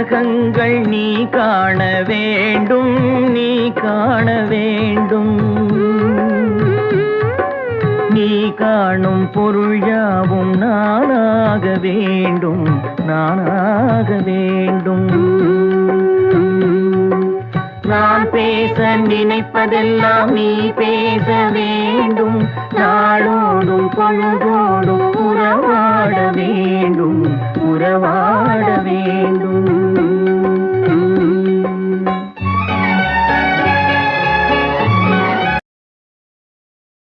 உலகங்கள் நீ காண வேண்டும், நீ காண வேண்டும். நீ காணும் பொருள் யாவும் நானாக வேண்டும், நானாக வேண்டும். நான் பேச நினைப்பதெல்லாம் நீ பேச வேண்டும். நாளோடும் பொழுதோடும் உறவாட வேண்டும், உறவாட வேண்டும்.